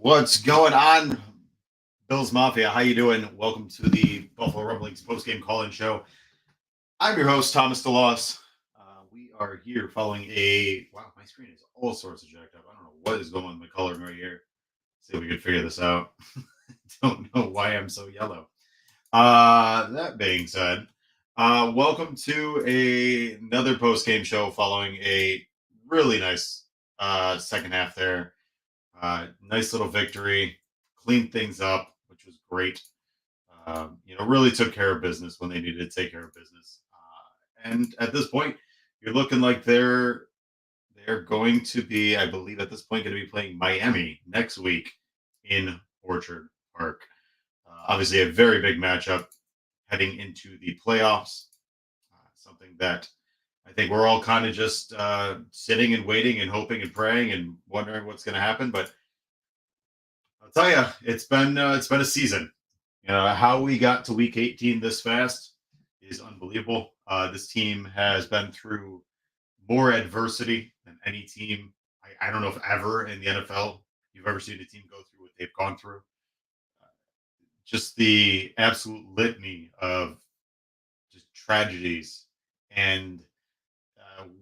What's going on, Bills Mafia? How you doing? Welcome to the Buffalo Rumblings post-game call-in show. I'm your host, Thomas DeLaus. We are here following wow, my screen is all sorts of jacked up. I don't know what is going on with my coloring right here. See if we can figure this out. Don't know why I'm so yellow. That being said, welcome to another post-game show following a really nice second half there. Nice little victory, cleaned things up, which was great. Really took care of business when they needed to take care of business. And at this point, you're looking like they're going to be, I believe, at this point, going to be playing Miami next week in Orchard Park. Obviously, a very big matchup heading into the playoffs. Something that I think we're all kind of just sitting and waiting and hoping and praying and wondering what's going to happen. But I'll tell you, it's been a season. How we got to week 18 this fast is unbelievable. This team has been through more adversity than any team. I don't know if ever in the NFL you've ever seen a team go through what they've gone through. Just the absolute litany of just tragedies and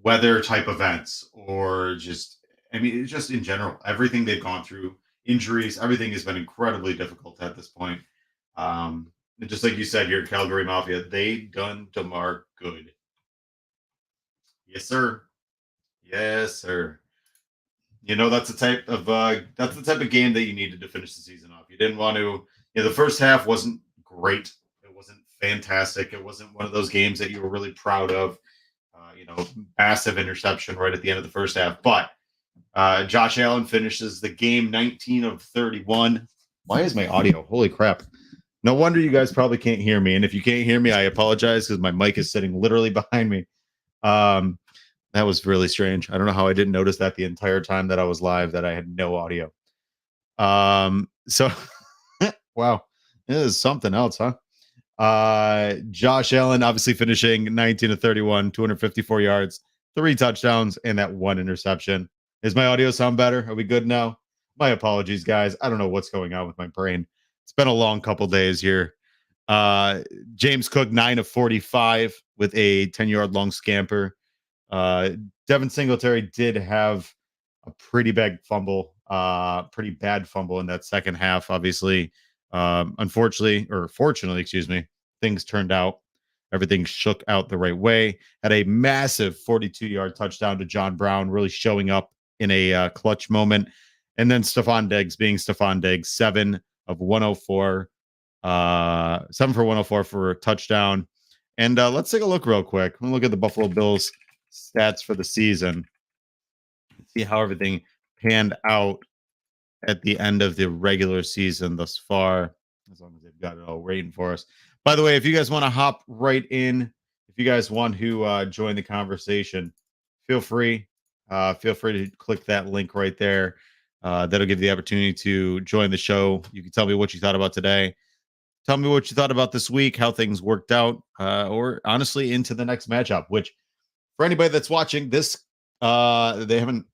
weather type events, or just in general, everything they've gone through, injuries, everything has been incredibly difficult at this point. And just like you said here at Calgary Mafia, they done DeMar good. Yes, sir. Yes, sir. That's the type of game that you needed to finish the season off. You didn't want to. The first half wasn't great. It wasn't fantastic. It wasn't one of those games that you were really proud of. Massive interception right at the end of the first half. But Josh Allen finishes the game 19 of 31. Why is my audio? Holy crap. No wonder you guys probably can't hear me. And if you can't hear me, I apologize because my mic is sitting literally behind me. That was really strange. I don't know how I didn't notice that the entire time that I was live, that I had no audio. So, wow, this is something else, huh? Josh Allen obviously finishing 19 of 31, 254 yards, 3 touchdowns, and that 1 interception. Is my audio sound better? Are we good now? My apologies, guys. I don't know what's going on with my brain. It's been a long couple days here. James Cook, 9 of 45 with a 10-yard long scamper. Devin Singletary did have a pretty bad fumble in that second half. Obviously, fortunately, excuse me, things turned out. Everything shook out the right way. Had a massive 42-yard touchdown to John Brown, really showing up in a clutch moment. And then Stephon Diggs being Stephon Diggs, 7 of 104, 7 for 104 for a touchdown. And let's take a look real quick. We'll look at the Buffalo Bills stats for the season. See how everything panned out at the end of the regular season thus far, as long as they've got it all waiting for us. By the way, if you guys want to hop right in, if you guys want to join the conversation, feel free. Feel free to click that link right there. That'll give you the opportunity to join the show. You can tell me what you thought about today. Tell me what you thought about this week, how things worked out, or honestly into the next matchup, which for anybody that's watching this, they haven't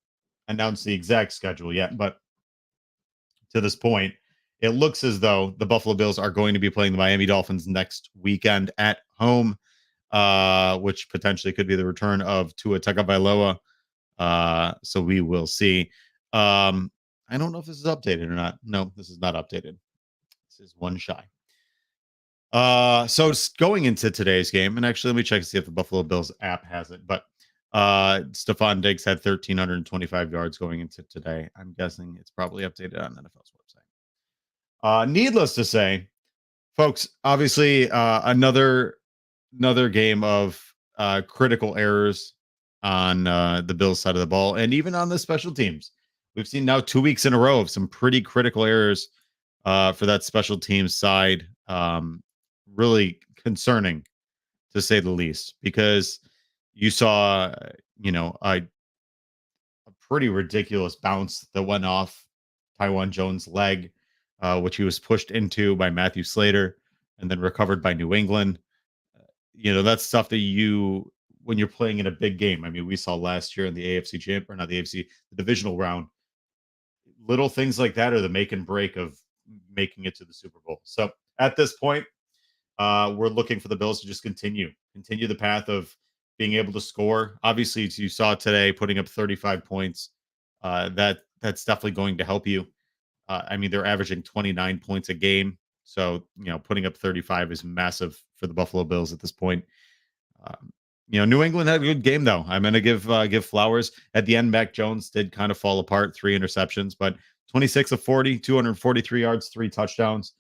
announced the exact schedule yet, but to this point, it looks as though the Buffalo Bills are going to be playing the Miami Dolphins next weekend at home, which potentially could be the return of Tua Tagovailoa. So we will see. I don't know if this is updated or not. No, this is not updated. This is one shy. So going into today's game, and actually let me check to see if the Buffalo Bills app has it, but Stephon Diggs had 1,325 yards going into today. I'm guessing it's probably updated on NFL's website. Needless to say, folks, obviously another game of critical errors on the Bills side of the ball, and even on the special teams. We've seen now 2 weeks in a row of some pretty critical errors for that special teams side. Really concerning, to say the least, because you saw, a pretty ridiculous bounce that went off Tywan Jones' leg, which he was pushed into by Matthew Slater and then recovered by New England. That's stuff that when you're playing in a big game. I mean, we saw last year in the AFC champ, or not the AFC, the divisional round, little things like that are the make and break of making it to the Super Bowl. So at this point, we're looking for the Bills to just continue the path of being able to score. Obviously, as you saw today, putting up 35 points, that's definitely going to help you. I mean, they're averaging 29 points a game, so putting up 35 is massive for the Buffalo Bills at this point. Um, New England had a good game though. I'm going to give flowers at the end. Mac Jones did kind of fall apart, 3 interceptions, but 26 of 40, 243 yards, 3 touchdowns.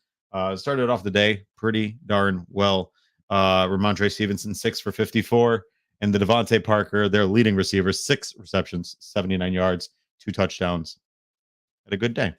Started off the day pretty darn well. Ramondre Stevenson 6 for 54, and the Devontae Parker, their leading receiver, 6 receptions, 79 yards, 2 touchdowns. Had a good day.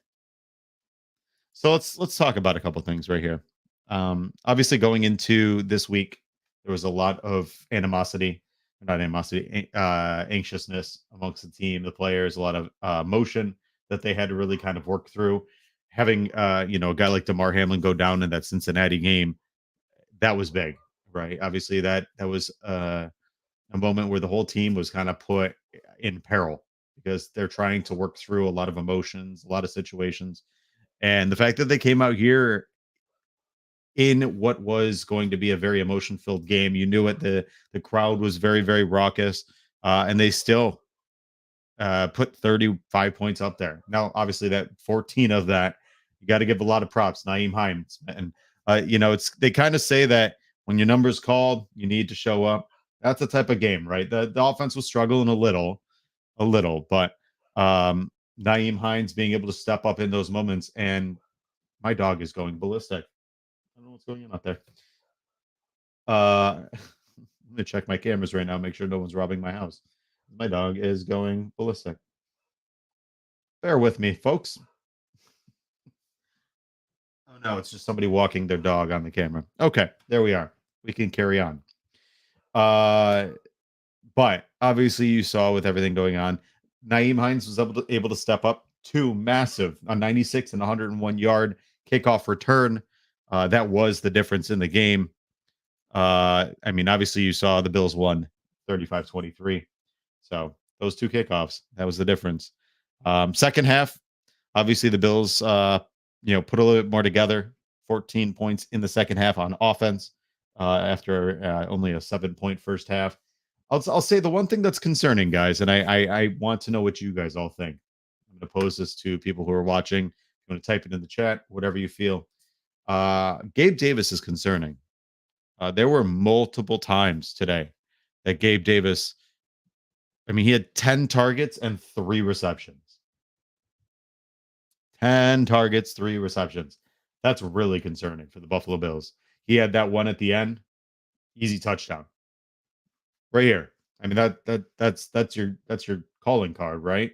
So let's talk about a couple things right here. Obviously, going into this week, there was a lot of animosity, not animosity, anxiousness amongst the team, the players, a lot of motion that they had to really kind of work through. Having a guy like DeMar Hamlin go down in that Cincinnati game, that was big, right? Obviously, that was a moment where the whole team was kind of put in peril because they're trying to work through a lot of emotions, a lot of situations. And the fact that they came out here in what was going to be a very emotion filled game, you knew it. The crowd was very, very raucous, and they still put 35 points up there. Now, obviously, that 14 of that, you got to give a lot of props. Naeem Hines, and it's they kind of say that when your number's called, you need to show up. That's the type of game, right? The offense was struggling a little, but Naeem Hines being able to step up in those moments, and my dog is going ballistic. I don't know what's going on out there. I'm gonna check my cameras right now, make sure no one's robbing my house. My dog is going ballistic. Bear with me, folks. Oh no, it's just somebody walking their dog on the camera. Okay, there we are. We can carry on. But obviously you saw with everything going on, Naeem Hines was able to step up two massive, a 96 and 101-yard kickoff return. That was the difference in the game. I mean, obviously you saw the Bills won 35-23. So those two kickoffs, that was the difference. Second half, obviously the Bills, put a little bit more together. 14 points in the second half on offense after only a 7-point first half. I'll say the one thing that's concerning, guys, and I want to know what you guys all think. I'm going to pose this to people who are watching. You want to type it in the chat, whatever you feel. Gabe Davis is concerning. There were multiple times today that Gabe Davis, I mean, he had 10 targets and 3 receptions. 10 targets, 3 receptions. That's really concerning for the Buffalo Bills. He had that one at the end, easy touchdown. Right here. I mean, that's your calling card, right?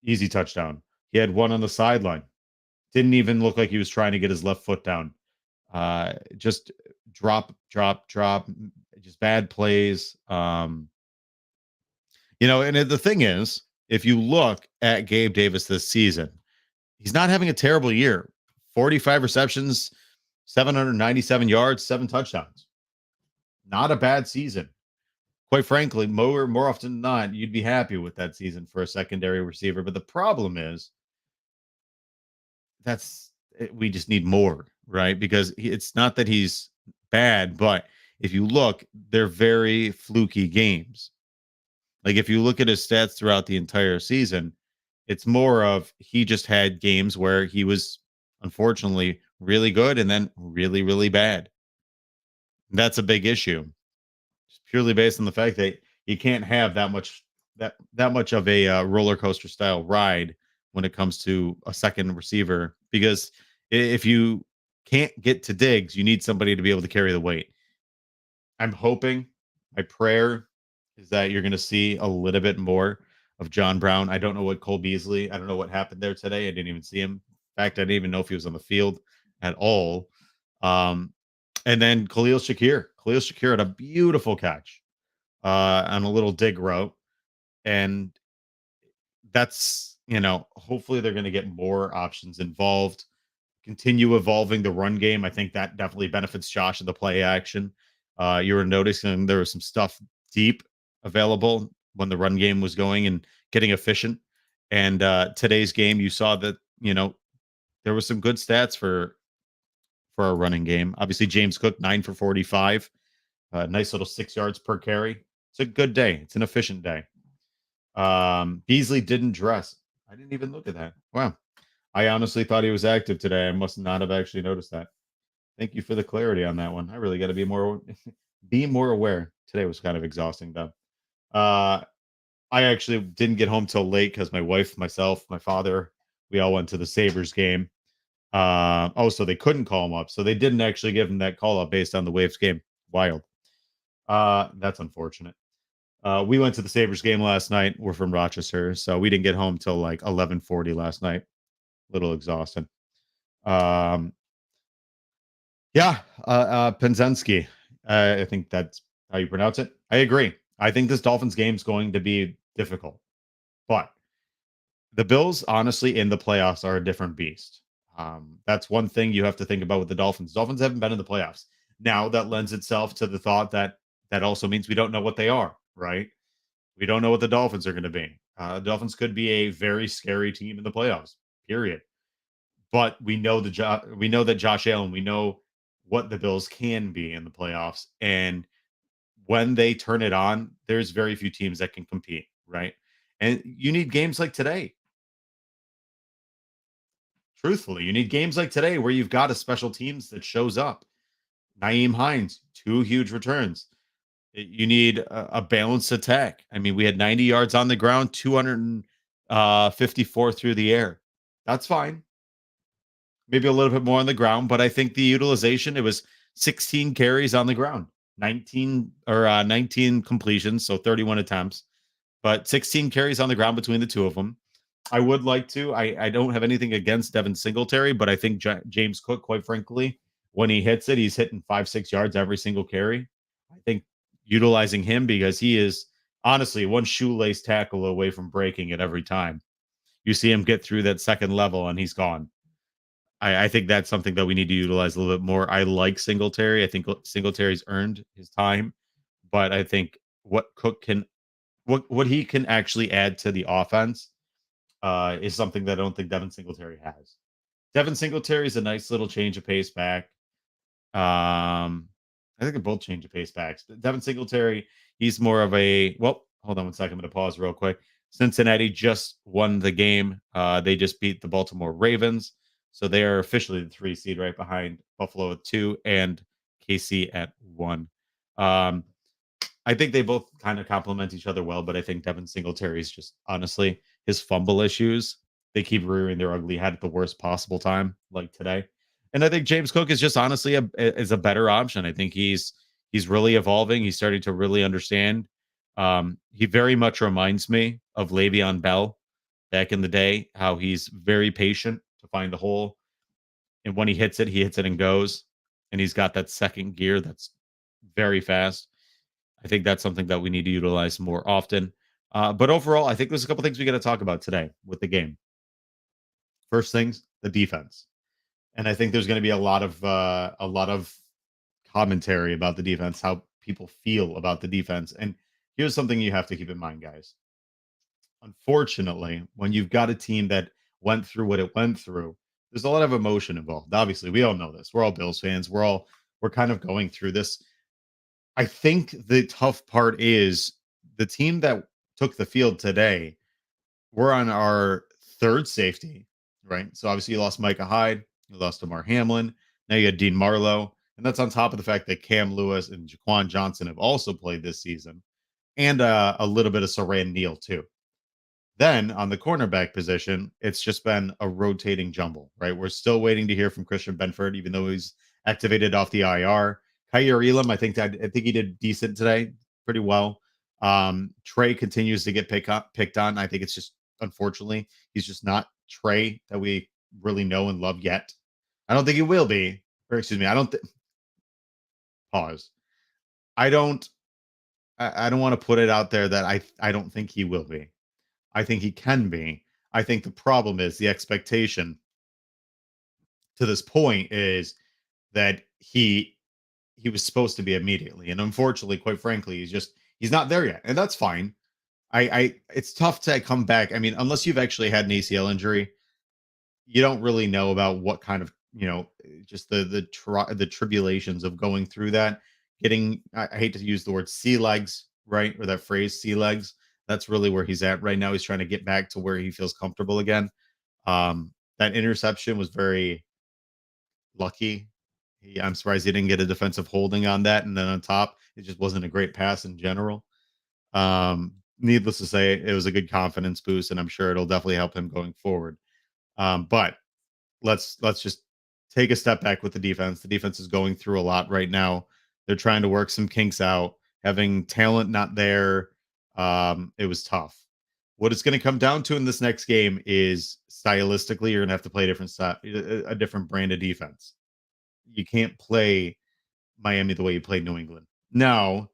Easy touchdown. He had one on the sideline. Didn't even look like he was trying to get his left foot down. Just drop, just bad plays. And the thing is, if you look at Gabe Davis this season, he's not having a terrible year. 45 receptions, 797 yards, 7 touchdowns. Not a bad season. Quite frankly, more often than not, you'd be happy with that season for a secondary receiver. But the problem is we just need more, right? Because it's not that he's bad, but if you look, they're very fluky games. Like if you look at his stats throughout the entire season, it's more of he just had games where he was unfortunately really good and then really, really bad. That's a big issue. Just purely based on the fact that you can't have that much of a roller coaster style ride when it comes to a second receiver, because if you can't get to Diggs, you need somebody to be able to carry the weight. I'm hoping, my prayer is that you're going to see a little bit more of John Brown. I don't know what Cole Beasley, I don't know what happened there today. I didn't even see him. In fact, I didn't even know if he was on the field at all. And then Khalil Shakir. Khalil Shakir had a beautiful catch on a little dig route. And that's, hopefully they're going to get more options involved, continue evolving the run game. I think that definitely benefits Josh in the play action. You were noticing there was some stuff deep available when the run game was going and getting efficient. And today's game, you saw that, there was some good stats for a running game. Obviously, James Cook, 9 for 45, nice little 6 yards per carry. It's a good day. It's an efficient day. Beasley didn't dress. I didn't even look at that. Wow. I honestly thought he was active today. I must not have actually noticed that. Thank you for the clarity on that one. I really got to be more be more aware. Today was kind of exhausting though. Uh I actually didn't get home till late because my wife, myself, my father, we all went to the Sabres game. So they couldn't call him up. So they didn't actually give him that call up based on the Waves game. Wild. That's unfortunate. We went to the Sabres game last night. We're from Rochester, so we didn't get home till like 11:40 last night. Little exhausted. Um, yeah, Penzensky. I think that's how you pronounce it. I agree. I think this Dolphins game is going to be difficult, but the Bills, honestly, in the playoffs are a different beast. That's one thing you have to think about with the Dolphins. Dolphins haven't been in the playoffs. Now that lends itself to the thought that that also means we don't know what they are, right? We don't know what the Dolphins are going to be. Dolphins could be a very scary team in the playoffs. Period. But we know that Josh Allen. We know what the Bills can be in the playoffs, and when they turn it on, there's very few teams that can compete, right? And you need games like today. Truthfully, you need games like today where you've got a special teams that shows up. Naeem Hines, 2 huge returns. You need a balanced attack. I mean, we had 90 yards on the ground, 254 through the air. That's fine. Maybe a little bit more on the ground, but I think the utilization, it was 16 carries on the ground, 19 completions, so 31 attempts, but 16 carries on the ground between the two of them. I would like to. I don't have anything against Devin Singletary, but I think James Cook, quite frankly, when he hits it, he's hitting 5, 6 yards every single carry. I think utilizing him because he is honestly one shoelace tackle away from breaking it every time. You see him get through that second level and he's gone. I think that's something that we need to utilize a little bit more. I like Singletary. I think Singletary's earned his time, but I think what he can actually add to the offense is something that I don't think Devin Singletary has. Devin Singletary is a nice little change of pace back. I think they're both change of pace backs. Devin Singletary, he's more of a well. Hold on one second. I'm going to pause real quick. Cincinnati just won the game. They just beat the Baltimore Ravens, so they are officially the 3 seed, right behind Buffalo at 2 and KC at 1. Um, I think they both kind of complement each other well, but I think Devin Singletary is just honestly his fumble issues. They keep rearing their ugly head at the worst possible time, like today. And I think James Cook is just honestly is a better option. I think he's really evolving. He's starting to really understand. He very much reminds me of Le'Veon Bell back in the day, how he's very patient to find the hole. And when he hits it and goes. And he's got that second gear that's very fast. I think that's something that we need to utilize more often. But overall, I think there's a couple things we got to talk about today with the game. First things, the defense, and I think there's going to be a lot of commentary about the defense, how people feel about the defense. And here's something you have to keep in mind, guys. Unfortunately, when you've got a team that went through what it went through, there's a lot of emotion involved. Obviously, we all know this. We're all Bills fans. We're kind of going through this. I think the tough part is the team that took the field today, we're on our third safety, right? So obviously you lost Micah Hyde, you lost Damar Hamlin, now you had Dean Marlowe, and that's on top of the fact that Cam Lewis and Jaquan Johnson have also played this season, and a little bit of Saran Neal too. Then on the cornerback position, it's just been a rotating jumble, right? We're still waiting to hear from Christian Benford, even though he's activated off the IR. Kyer Elam, I think he did decent today, pretty well. Trey continues to get picked on. I think it's just unfortunately he's just not Trey that we really know and love yet. I don't think he will be. Or excuse me, I don't pause. I don't I don't want to put it out there that I don't think he will be. I think he can be. I think the problem is the expectation to this point is that he was supposed to be immediately, and unfortunately, quite frankly, he's not there yet, and that's fine. It's tough to come back. I mean, unless you've actually had an ACL injury, you don't really know about what kind of, just the tribulations of going through that. Getting, I hate to use the word sea legs, right? Or that phrase, sea legs. That's really where he's at right now. He's trying to get back to where he feels comfortable again. That interception was very lucky. I'm surprised he didn't get a defensive holding on that. And then on top, it just wasn't a great pass in general. Needless to say, it was a good confidence boost, and I'm sure it'll definitely help him going forward. But let's just take a step back with the defense. The defense is going through a lot right now. They're trying to work some kinks out. Having talent not there, it was tough. What it's going to come down to in this next game is stylistically, you're going to have to play a different style, a different brand of defense. You can't play Miami the way you played New England. Now,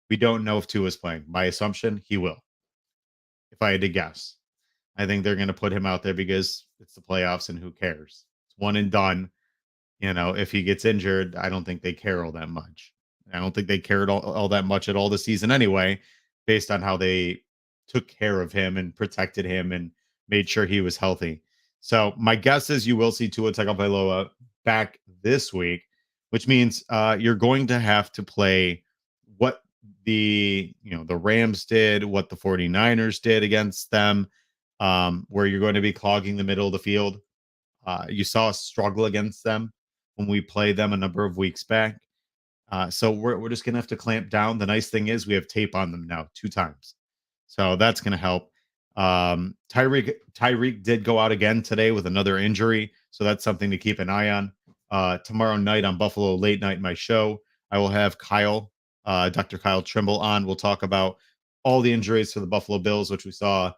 we don't know if Tua is playing. My assumption, he will. If I had to guess, I think they're going to put him out there because it's the playoffs and who cares? It's one and done. If he gets injured, I don't think they care all that much. I don't think they cared all that much at all this season anyway, based on how they took care of him and protected him and made sure he was healthy. So my guess is you will see Tua Tagovailoa back this week, which means you're going to have to play what the Rams did, what the 49ers did against them, where you're going to be clogging the middle of the field. You saw us struggle against them when we played them a number of weeks back. So we're just gonna have to clamp down. The nice thing is we have tape on them now 2 times, so that's gonna help. Tyreek did go out again today with another injury, so that's something to keep an eye on. Tomorrow night on Buffalo Late Night, my show, I will have Dr. Kyle Trimble on. We'll talk about all the injuries to the Buffalo Bills, which we saw.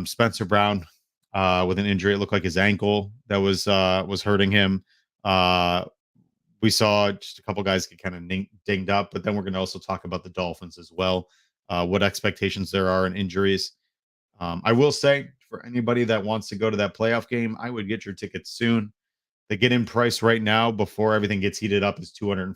Spencer Brown with an injury. It looked like his ankle that was hurting him. We saw just a couple guys get kind of dinged up, but then we're going to also talk about the Dolphins as well. What expectations there are in injuries. I will say for anybody that wants to go to that playoff game, I would get your tickets soon. The get-in price right now before everything gets heated up is $250,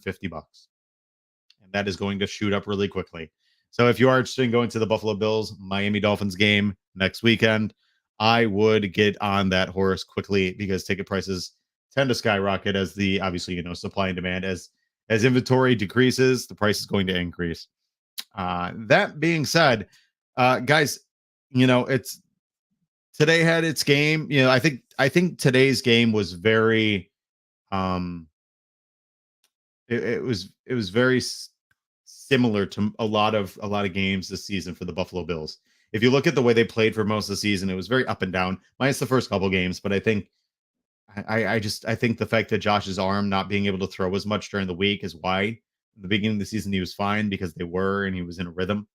and that is going to shoot up really quickly. So if you are interested in going to the Buffalo Bills Miami Dolphins game next weekend, I would get on that horse quickly because ticket prices tend to skyrocket as the obviously supply and demand as inventory decreases, the price is going to increase. That being said, guys, it's today had its game. I think today's game was very it was very similar to a lot of games this season for the Buffalo Bills. If you look at the way they played for most of the season, it was very up and down, minus the first couple games. But I think I think the fact that Josh's arm not being able to throw as much during the week is why in the beginning of the season he was fine because they were and he was in a rhythm.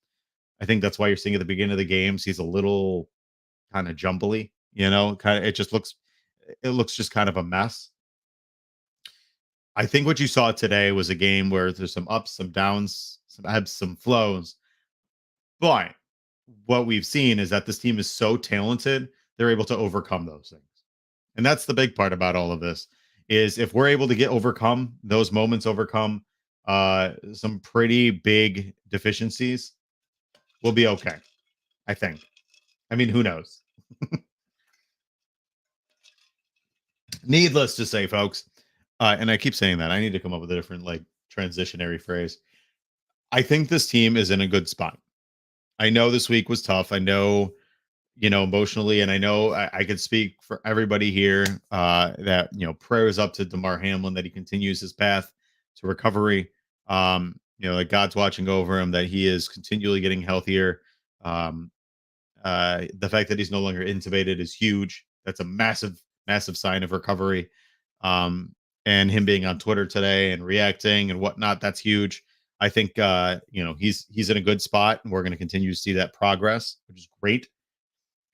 I think that's why you're seeing at the beginning of the games he's a little kind of jumbly, kind of it looks just kind of a mess. I think what you saw today was a game where there's some ups, some downs, some ebbs, some flows. But what we've seen is that this team is so talented, they're able to overcome those things. And that's the big part about all of this is if we're able to overcome those moments, overcome some pretty big deficiencies, we'll be okay. I think. I mean, who knows? Needless to say, folks, and I keep saying that I need to come up with a different transitionary phrase. I think this team is in a good spot. I know this week was tough. I know, emotionally, and I know I could speak for everybody here that prayers up to DeMar Hamlin that he continues his path to recovery. That God's watching over him, that he is continually getting healthier. The fact that he's no longer intubated is huge. That's a massive, massive sign of recovery. And him being on Twitter today and reacting and whatnot, that's huge. I think he's in a good spot, and we're going to continue to see that progress, which is great.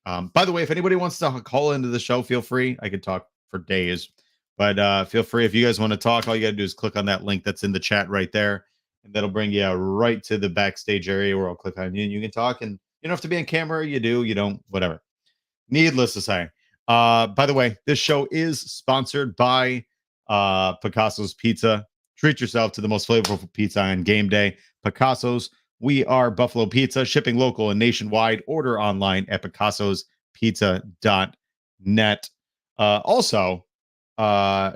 By the way, if anybody wants to call into the show, feel free. I could talk for days, but feel free. If you guys want to talk, all you got to do is click on that link that's in the chat right there, and that'll bring you right to the backstage area where I'll click on you and you can talk. And you don't have to be on camera. You do, you don't, whatever. Needless to say. By the way, this show is sponsored by Picasso's Pizza. Treat yourself to the most flavorful pizza on game day. Picasso's We are Buffalo Pizza, shipping local and nationwide. Order online at picassospizza.net. Also, I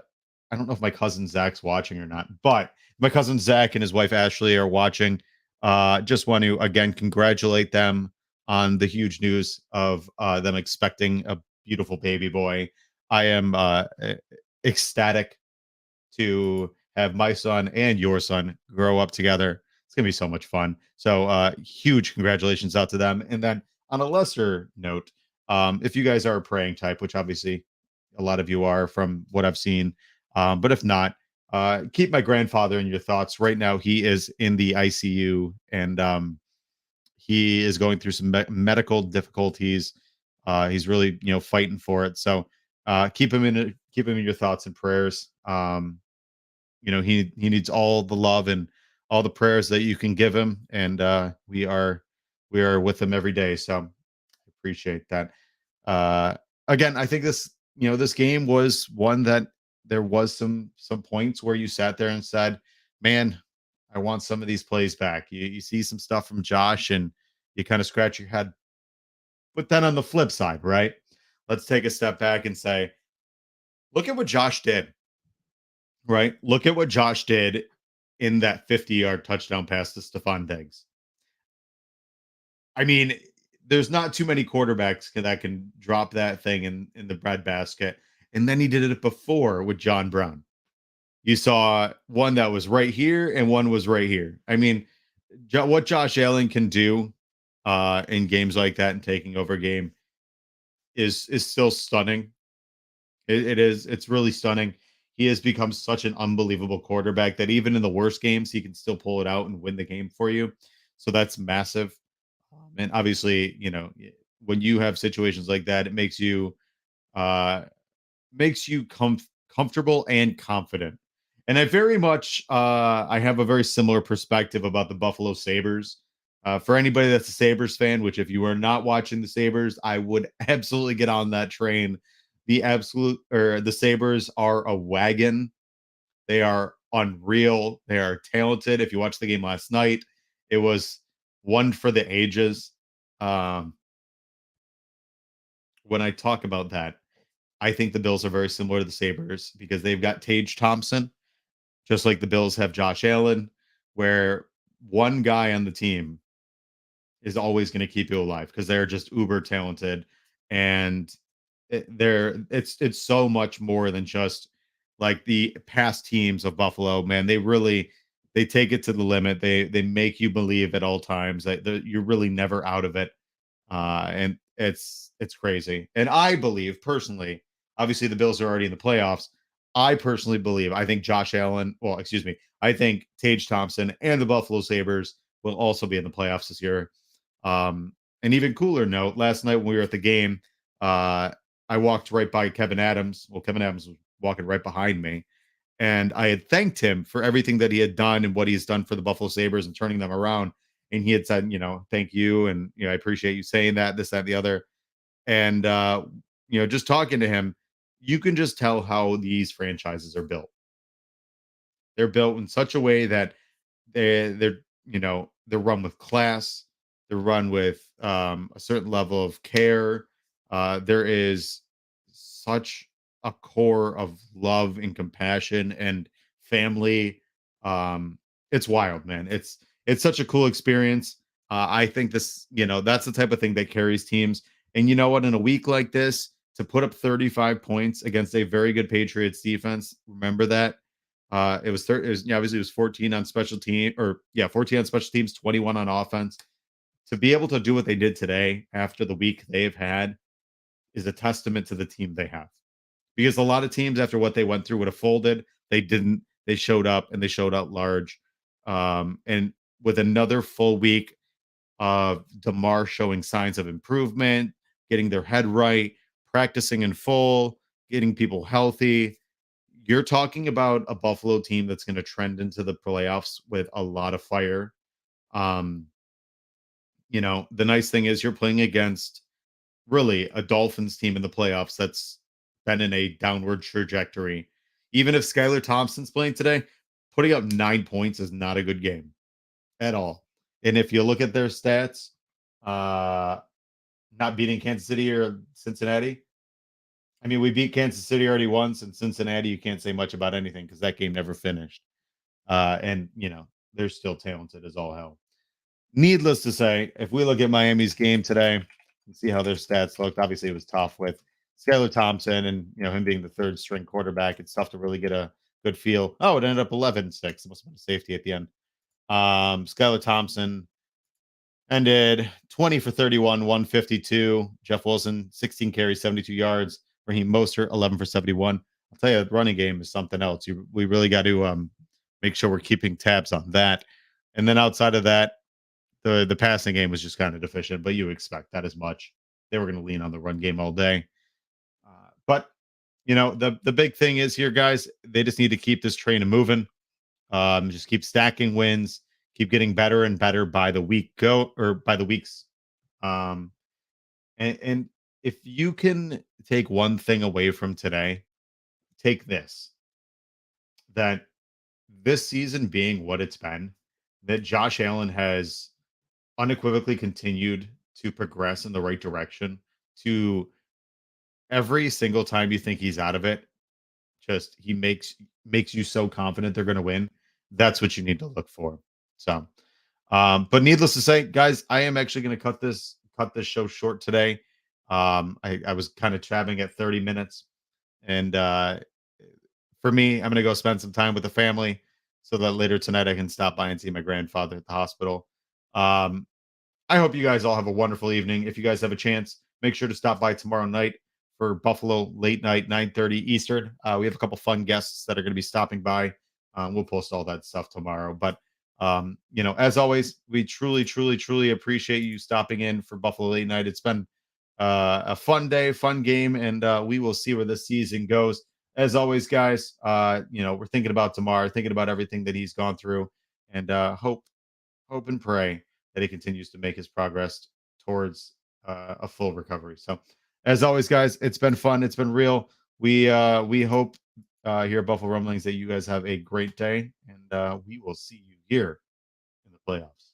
don't know if my cousin Zach's watching or not, but my cousin Zach and his wife Ashley are watching. Just want to again congratulate them on the huge news of them expecting a beautiful baby boy. I am ecstatic to have my son and your son grow up together. It's gonna be so much fun. So huge congratulations out to them. And then on a lesser note, if you guys are a praying type, which obviously a lot of you are from what I've seen, but if not, keep my grandfather in your thoughts. Right now, he is in the ICU and he is going through some medical difficulties. He's really, fighting for it. So keep him in your thoughts and prayers. He needs all the love and all the prayers that you can give him, and we are with him every day. So I appreciate that. Uh, Again, I think this game was one that there was some points where you sat there and said, "Man, I want some of these plays back." You see some stuff from Josh, and you kind of scratch your head. But then on the flip side, right? Let's take a step back and say, look at what Josh did. Right? Look at what Josh did in that 50-yard touchdown pass to Stephon Diggs. I mean, there's not too many quarterbacks that can drop that thing in the breadbasket. And then he did it before with John Brown. You saw one that was right here and one was right here. I mean, what Josh Allen can do in games like that and taking over a game is still stunning. It is. It's really stunning. He has become such an unbelievable quarterback that even in the worst games, he can still pull it out and win the game for you. So that's massive. And obviously, when you have situations like that, it uh, makes you comfortable and confident. And I very much, I have a very similar perspective about the Buffalo Sabres. For anybody that's a Sabres fan, which if you are not watching the Sabres, I would absolutely get on that train. The Sabres are a wagon. They are unreal. They are talented. If you watched the game last night, it was one for the ages. Um, when I talk about that, I think the Bills are very similar to the Sabres because they've got Tage Thompson, just like the Bills have Josh Allen, where one guy on the team is always going to keep you alive because they're just uber talented and it's so much more than just like the past teams of Buffalo. Man, they take it to the limit. They make you believe at all times that you're really never out of it. And it's crazy. And I believe personally, obviously the Bills are already in the playoffs. I personally believe, I think Josh Allen, well, excuse me, I think Tage Thompson and the Buffalo Sabres will also be in the playoffs this year. An even cooler note, last night when we were at the game, I walked right by Kevin Adams. Well, Kevin Adams was walking right behind me. And I had thanked him for everything that he had done and what he's done for the Buffalo Sabres and turning them around. And he had said, thank you. And, I appreciate you saying that, this, that, and the other. And, just talking to him, you can just tell how these franchises are built. They're built in such a way that they're run with class. They're run with a certain level of care. There is such a core of love and compassion and family. It's wild, man. It's such a cool experience. I think that's the type of thing that carries teams. And you know what? In a week like this, to put up 35 points against a very good Patriots defense, remember that obviously it was 14 on special team, or yeah, 14 on special teams, 21 on offense. To be able to do what they did today after the week they've had is a testament to the team they have. Because a lot of teams after what they went through would have folded. They didn't. They showed up and they showed out large. And with another full week of DeMar showing signs of improvement, getting their head right, practicing in full, getting people healthy, you're talking about a Buffalo team that's going to trend into the playoffs with a lot of fire. Um, the nice thing is you're playing against really a Dolphins team in the playoffs that's been in a downward trajectory. Even if Skylar Thompson's playing today, putting up 9 points is not a good game at all. And if you look at their stats, not beating Kansas City or Cincinnati, I mean, we beat Kansas City already once, and Cincinnati, you can't say much about anything because that game never finished. And, they're still talented as all hell. Needless to say, if we look at Miami's game today and see how their stats looked, obviously it was tough with Skylar Thompson and him being the third string quarterback. It's tough to really get a good feel. Oh, it ended up 11-6. It must have been a safety at the end. Skylar Thompson ended 20 for 31, 152. Jeff Wilson, 16 carries, 72 yards. Raheem Mostert, 11 for 71. I'll tell you, the running game is something else. We really got to make sure we're keeping tabs on that. And then outside of that, the passing game was just kind of deficient, but you expect that as much. They were going to lean on the run game all day. But the big thing is here, guys, they just need to keep this train moving. Just keep stacking wins, keep getting better and better by the weeks. And if you can take one thing away from today, take this: that this season being what it's been, that Josh Allen has unequivocally continued to progress in the right direction. To every single time you think he's out of it, just he makes you so confident they're going to win. That's what you need to look for. So, but needless to say, guys, I am actually going to cut this show short today. I was kind of traveling at 30 minutes, and for me, I'm going to go spend some time with the family so that later tonight I can stop by and see my grandfather at the hospital. I hope you guys all have a wonderful evening. If you guys have a chance, make sure to stop by tomorrow night for Buffalo late night, 9:30 Eastern. We have a couple fun guests that are going to be stopping by. We'll post all that stuff tomorrow. But as always, we truly, truly, truly appreciate you stopping in for Buffalo late night. It's been a fun day, fun game, and we will see where the season goes. As always, guys, we're thinking about tomorrow, thinking about everything that he's gone through, and hope and pray that he continues to make his progress towards a full recovery. So, as always, guys, it's been fun. It's been real. We hope here at Buffalo Rumblings that you guys have a great day, and we will see you here in the playoffs.